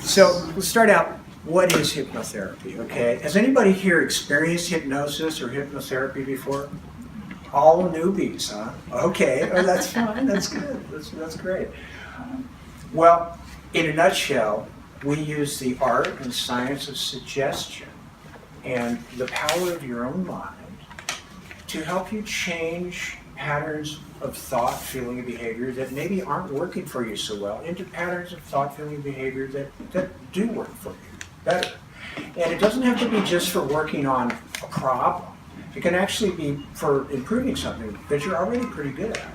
So we'll start out. What is hypnotherapy? Okay. Has anybody here experienced hypnosis or hypnotherapy before? All newbies, huh? Okay. Oh, that's fine. That's good. That's great. Well, in a nutshell, we use the art and science of suggestion and the power of your own mind to help you change patterns of thought, feeling, and behavior that maybe aren't working for you so well into patterns of thought, feeling, and behavior that do work for you better. And it doesn't have to be just for working on a problem. It can actually be for improving something that you're already pretty good at,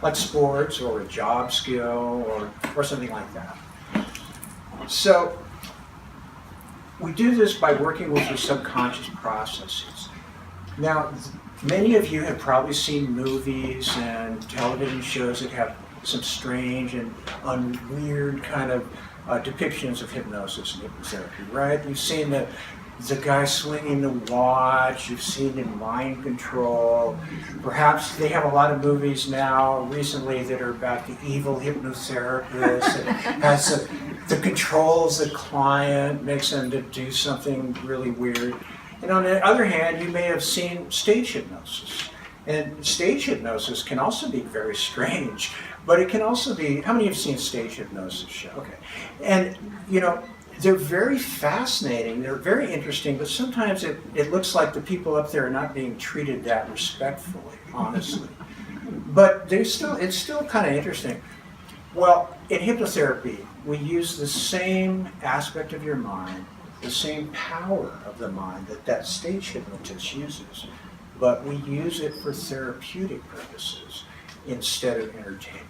like sports or a job skill or something like that. So we do this by working with your subconscious processes. Now, many of you have probably seen movies and television shows that have some strange and weird kind of depictions of hypnosis and hypnotherapy, right? You've seen the guy swinging the watch, you've seen in mind control. Perhaps they have a lot of movies now recently that are about the evil hypnotherapist that has the controls the client, makes them to do something really weird. And on the other hand, you may have seen stage hypnosis. And stage hypnosis can also be very strange, but it can also be, how many have seen stage hypnosis show? Okay. And, you know, they're very fascinating, they're very interesting, but sometimes it looks like the people up there are not being treated that respectfully, honestly. But it's still kind of interesting. Well, in hypnotherapy, we use the same aspect of your mind, the same power of the mind that stage hypnotist uses, but we use it for therapeutic purposes instead of entertainment.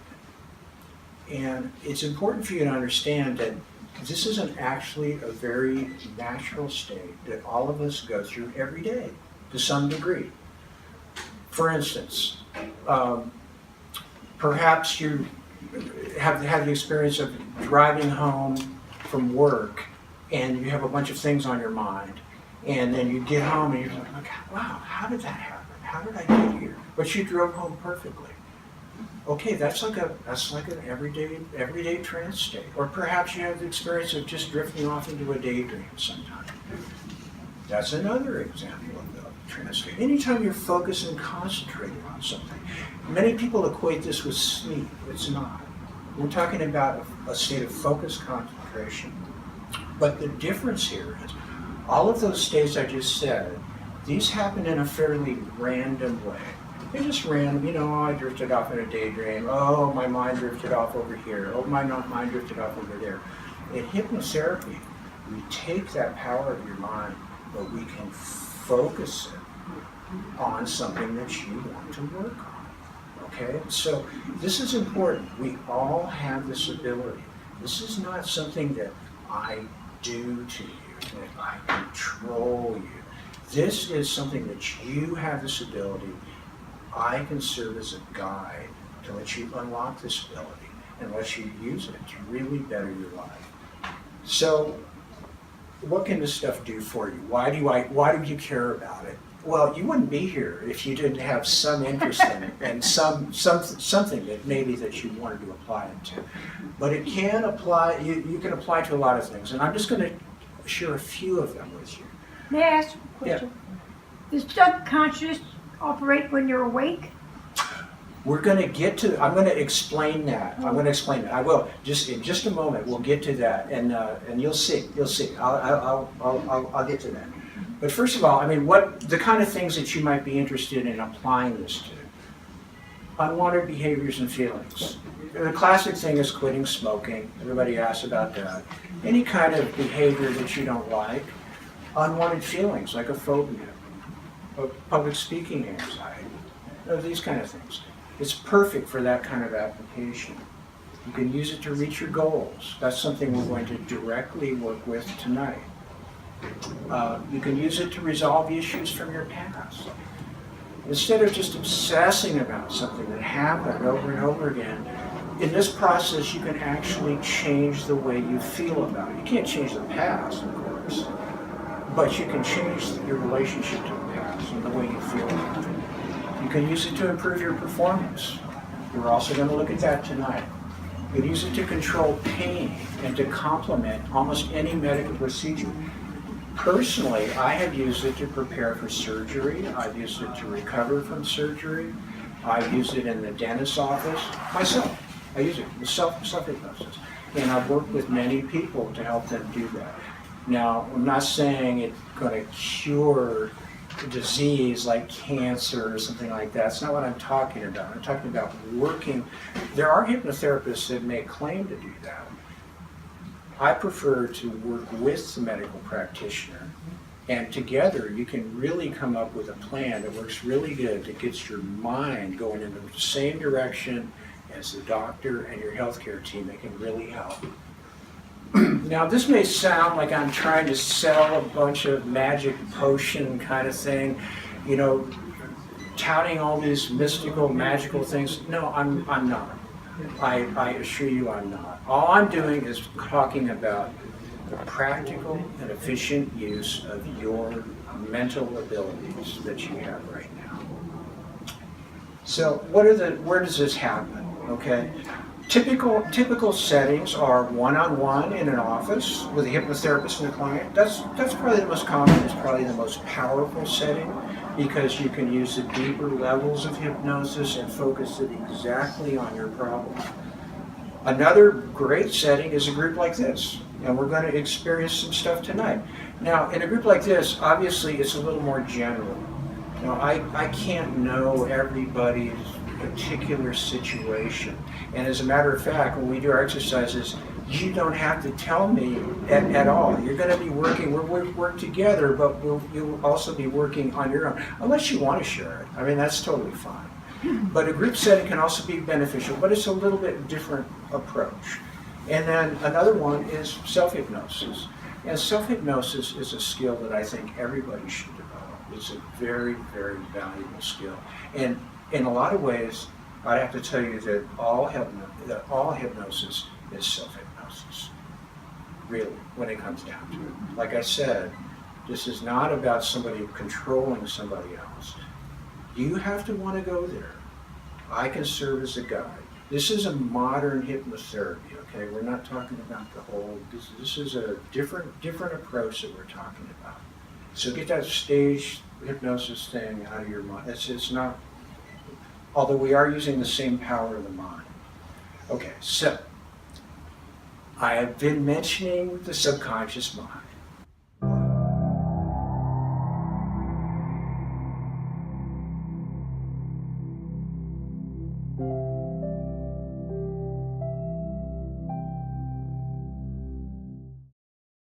And it's important for you to understand that this is actually a very natural state that all of us go through every day to some degree. For instance, perhaps you have the experience of driving home from work and you have a bunch of things on your mind, and then you get home and you're like, wow, how did that happen? How did I get here? But you drove home perfectly. Okay, that's like an everyday trance state. Or perhaps you have the experience of just drifting off into a daydream sometime. That's another example of the trance state. Anytime you're focused and concentrating on something. Many people equate this with sleep. It's not. We're talking about a state of focused concentration. But the difference here is all of those states I just said, these happen in a fairly random way. They're just random, I drifted off in a daydream. Oh, my mind drifted off over here. Oh, my mind drifted off over there. In hypnotherapy, we take that power of your mind, but we can focus it on something that you want to work on. Okay? So this is important. We all have this ability. This is not something that I do to you, that I control you. This is something that you have this ability. I can serve as a guide to let you unlock this ability and let you use it to really better your life. So, what can this stuff do for you? Why do you care about it? Well, you wouldn't be here if you didn't have some interest in it and something that maybe that you wanted to apply it to. But it can apply. You can apply to a lot of things, and I'm just going to share a few of them with you. May I ask a question? Yeah. Does subconscious operate when you're awake? I'm going to explain that. I will. In just a moment, we'll get to that, and you'll see. I'll get to that. But first of all, what the kind of things that you might be interested in applying this to? Unwanted behaviors and feelings. The classic thing is quitting smoking. Everybody asks about that. Any kind of behavior that you don't like. Unwanted feelings, like a phobia, public speaking anxiety, these kind of things. It's perfect for that kind of application. You can use it to reach your goals. That's something we're going to directly work with tonight. You can use it to resolve issues from your past. Instead of just obsessing about something that happened over and over again, in this process you can actually change the way you feel about it. You can't change the past, of course, but you can change your relationship to the past and the way you feel about it. You can use it to improve your performance. We're also going to look at that tonight. We use it to control pain and to complement almost any medical procedure. Personally, I have used it to prepare for surgery. I've used it to recover from surgery. I've used it in the dentist's office. Myself, I use it with self-hypnosis. And I've worked with many people to help them do that. Now, I'm not saying it's going to cure a disease like cancer or something like that. That's not what I'm talking about. I'm talking about working. There are hypnotherapists that may claim to do that. I prefer to work with the medical practitioner, and together you can really come up with a plan that works really good, that gets your mind going in the same direction as the doctor and your healthcare team. That can really help. Now, this may sound like I'm trying to sell a bunch of magic potion kind of thing, you know, touting all these mystical, magical things. No, I'm not. I assure you I'm not. All I'm doing is talking about the practical and efficient use of your mental abilities that you have right now. So where does this happen? Okay. Typical settings are one-on-one in an office with a hypnotherapist and a client. That's probably the most common. It's probably the most powerful setting because you can use the deeper levels of hypnosis and focus it exactly on your problem. Another great setting is a group like this, and we're going to experience some stuff tonight. Now, in a group like this, obviously it's a little more general. You know, I can't know everybody's particular situation. And as a matter of fact, when we do our exercises, you don't have to tell me at all. You're going to be working, we'll work together, but you'll also be working on your own, unless you want to share it. I mean, that's totally fine. But a group setting can also be beneficial, but it's a little bit different approach. And then another one is self-hypnosis. And self-hypnosis is a skill that I think everybody should develop. It's a very, very valuable skill. And in a lot of ways, I'd have to tell you that all hypnosis is self-hypnosis, really, when it comes down to it. Like I said, this is not about somebody controlling somebody else. You have to want to go there. I can serve as a guide. This is a modern hypnotherapy, okay? We're not talking about the whole, this is a different approach that we're talking about. So get that stage hypnosis thing out of your mind. It's not, although we are using the same power of the mind. Okay, so I have been mentioning the subconscious mind.